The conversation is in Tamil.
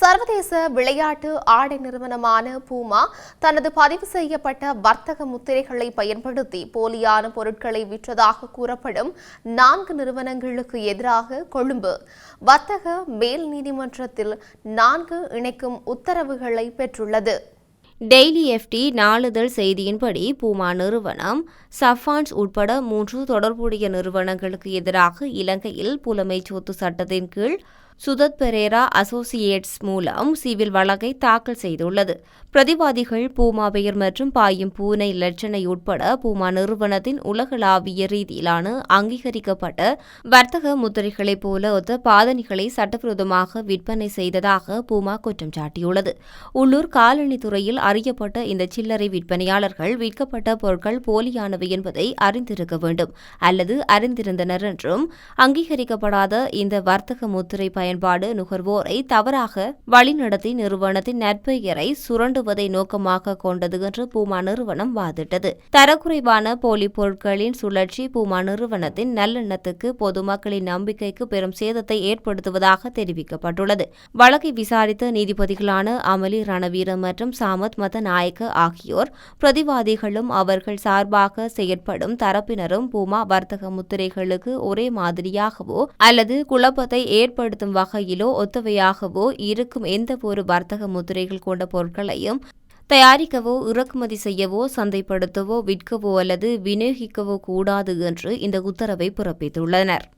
சர்வதேச விளையாட்டு ஆடை நிறுவனமான பூமா தனது பதிவு செய்யப்பட்ட வர்த்தக முத்திரைகளை பயன்படுத்தி போலியான பொருட்களை விற்றதாக கூறப்படும் 4 நிறுவனங்களுக்கு எதிராக கொழும்பு வர்த்தக மேல் நீதிமன்றத்தில் 4 இணைக்கும் உத்தரவுகளை பெற்றுள்ளது. டெய்லி எஃப்டி நாளிதழ் செய்தியின்படி பூமா நிறுவனம் சஃபான்ஸ் உட்பட 3 தொடர்புடைய நிறுவனங்களுக்கு எதிராக இலங்கையில் புலமைச் சொத்து சட்டத்தின் கீழ் சுதத் பெரேரா அசோசியேட்ஸ் மூலம் சிவில் வழக்கை தாக்கல் செய்துள்ளது. பிரதிவாதிகள் பூமா பெயர் மற்றும் பாயும் பூனை லட்சணை உட்பட பூமா நிறுவனத்தின் உலகளாவிய ரீதியிலான அங்கீகரிக்கப்பட்ட வர்த்தக முத்திரைகளைப் போல ஒத்த பாதணிகளை சட்டவிரோதமாக விற்பனை செய்ததாக பூமா குற்றம் சாட்டியுள்ளது. உள்ளூர் காலணி துறையில் அறியப்பட்ட இந்த சில்லறை விற்பனையாளர்கள் விற்கப்பட்ட பொருட்கள் போலியானவை என்பதை அறிந்திருக்க வேண்டும் அல்லது அறிந்திருந்தனர் என்றும் அங்கீகரிக்கப்படாத இந்த வர்த்தக முத்திரை பயன்பாடு நுகர்வோரை தவறாக வழிநடத்தி நிறுவனத்தின் நற்பெயரை சுரண்டுவதை நோக்கமாக கொண்டது என்று பூமா நிறுவனம் வாதிட்டது. தரக்குறைவான போலி பொருட்களின் சுழற்சி பூமா நிறுவனத்தின் நல்லெண்ணத்துக்கு பொதுமக்களின் நம்பிக்கைக்கு பெரும் சேதத்தை ஏற்படுத்துவதாக தெரிவிக்கப்பட்டுள்ளது. வழக்கை விசாரித்த நீதிபதிகளான அமலி ரணவீர மற்றும் சாமத் மதநாயக்க ஆகியோர் பிரதிவாதிகளும் அவர்கள் சார்பாக செயற்படும் தரப்பினரும் பூமா வர்த்தக முத்திரைகளுக்கு ஒரே மாதிரியாகவோ அல்லது குழப்பத்தை ஏற்படுத்தும் வகையிலோ ஒத்தவையாகவோ இருக்கும் எந்தவொரு வர்த்தக முத்திரைகள் கொண்ட பொருட்களையும் தயாரிக்கவோ இறக்குமதி செய்யவோ சந்தைப்படுத்தவோ விற்கவோ அல்லது விநியோகிக்கவோ கூடாது என்று இந்த உத்தரவை பிறப்பித்துள்ளனர்.